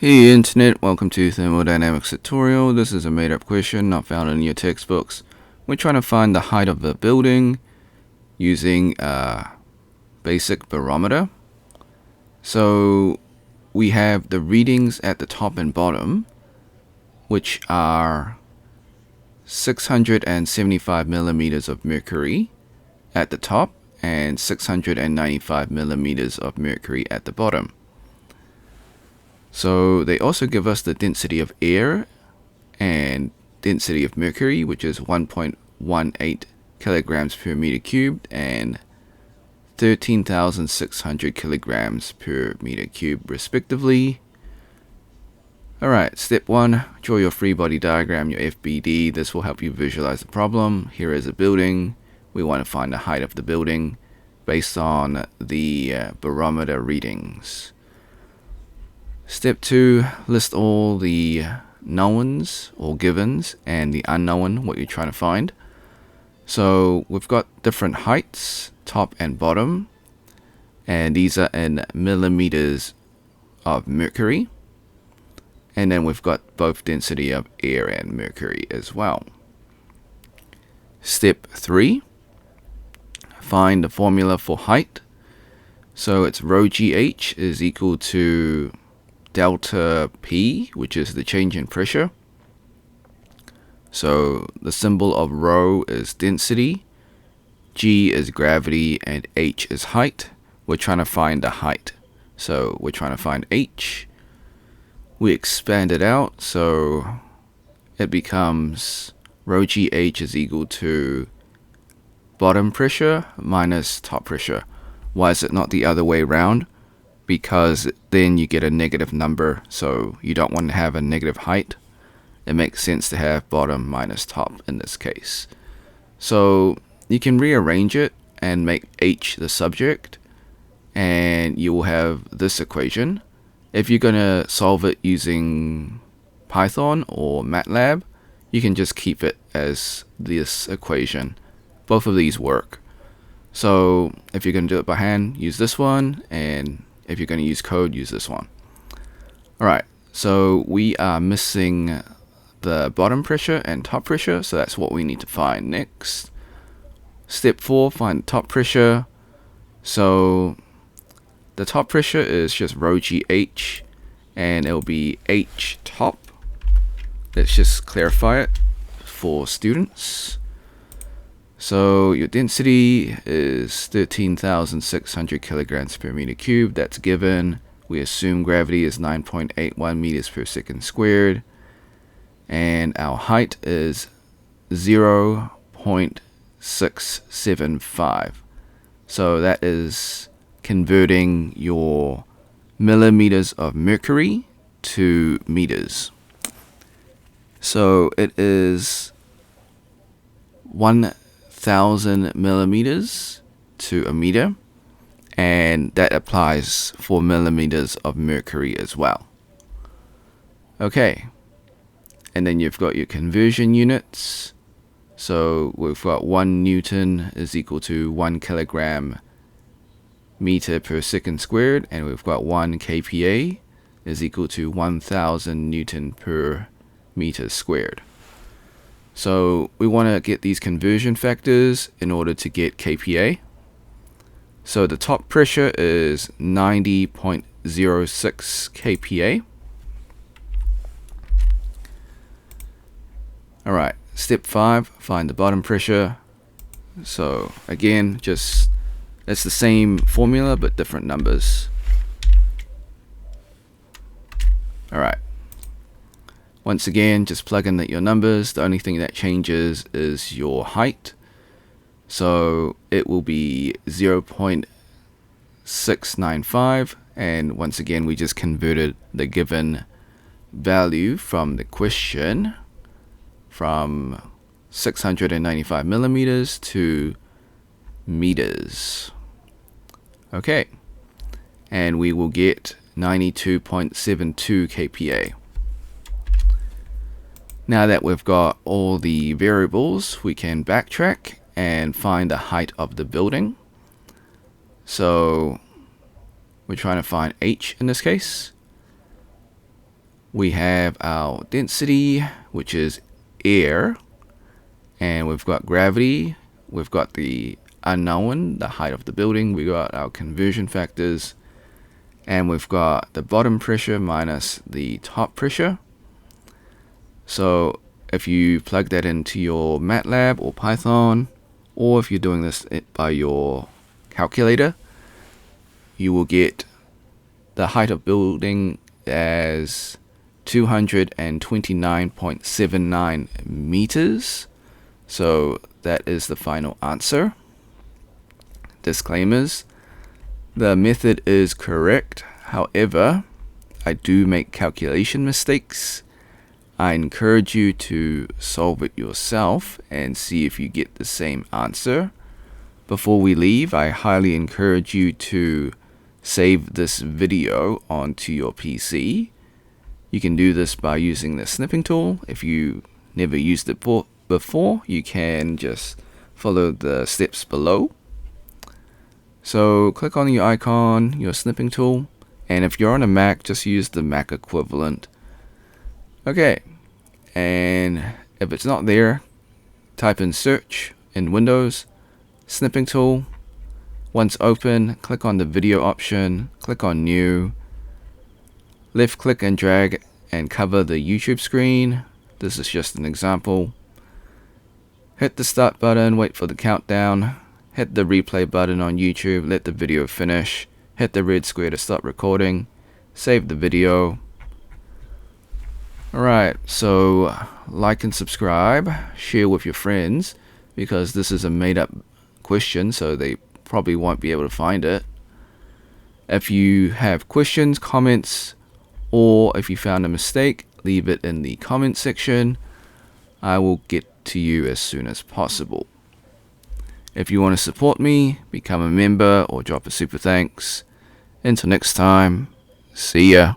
Hey Internet, welcome to Thermodynamics tutorial. This is a made-up question not found in your textbooks. We're trying to find the height of a building using a basic barometer. So we have the readings at the top and bottom, which are 675 millimeters of mercury at the top and 695 millimeters of mercury at the bottom. So they also give us the density of air and density of mercury, which is 1.18 kilograms per meter cubed and 13,600 kilograms per meter cubed respectively. Alright, step 1, draw your free body diagram, your FBD. This will help you visualize the problem. Here is a building. We want to find the height of the building based on the barometer readings. Step 2, list all the knowns or givens and the unknown, what you're trying to find. So we've got different heights, top and bottom, and these are in millimeters of mercury. And then we've got both density of air and mercury as well. Step 3, find the formula for height. So it's rho GH is equal to delta P, which is the change in pressure. So the symbol of rho is density, G is gravity, and H is height. We're trying to find the height. So we're trying to find H. We expand it out, so it becomes rho GH is equal to bottom pressure minus top pressure. Why is it not the other way around? Because then you get a negative number, so you don't want to have a negative height. It makes sense to have bottom minus top in this case. So you can rearrange it and make H the subject, and you will have this equation. If you're going to solve it using Python or MATLAB, you can just keep it as this equation. Both of these work. So if you're going to do it by hand, use this one, and if you're going to use code, use this one. Alright, so we are missing the bottom pressure and top pressure, so that's what we need to find next. Step 4, find the top pressure. So the top pressure is just rho GH, and it'll be H top. Let's just clarify it for students. So your density is 13,600 kilograms per meter cubed. That's given. We assume gravity is 9.81 meters per second squared. And our height is 0.675. So that is converting your millimeters of mercury to meters. So it is 1,000 millimeters to a meter, and that applies for millimeters of mercury as well. Okay, and then you've got your conversion units. So we've got 1 Newton is equal to 1 kilogram meter per second squared, and we've got 1 kPa is equal to 1,000 Newton per meter squared. So we want to get these conversion factors in order to get kPa. So the top pressure is 90.06 kPa. Alright, step 5, find the bottom pressure. So again, just it's the same formula but different numbers. Alright. Once again, just plug in your numbers. The only thing that changes is your height. So it will be 0.695. And once again, we just converted the given value from the question from 695 millimeters to meters. Okay. And we will get 92.72 kPa. Now that we've got all the variables, we can backtrack and find the height of the building. So we're trying to find H in this case. We have our density, which is air, and we've got gravity, we've got the unknown, the height of the building, we got our conversion factors, and we've got the bottom pressure minus the top pressure. So if you plug that into your MATLAB or Python, or if you're doing this by your calculator, you will get the height of building as 229.79 meters. So that is the final answer. Disclaimers: the method is correct, however, I do make calculation mistakes. I encourage you to solve it yourself and see if you get the same answer. Before we leave, I highly encourage you to save this video onto your PC. You can do this by using the snipping tool. If you never used it before, you can just follow the steps below. So click on your icon, your snipping tool, and if you're on a Mac, just use the Mac equivalent. Okay, and if it's not there, type in search in Windows, snipping tool. Once open, click on the video option, click on new, left click and drag and cover the YouTube screen. This is just an example. Hit the start button, wait for the countdown, hit the replay button on YouTube, let the video finish, hit the red square to stop recording, save the video. Alright, so like and subscribe, share with your friends, because this is a made up question, so they probably won't be able to find it. If you have questions, comments, or if you found a mistake, leave it in the comment section. I will get to you as soon as possible. If you want to support me, become a member or drop a super thanks. Until next time, see ya.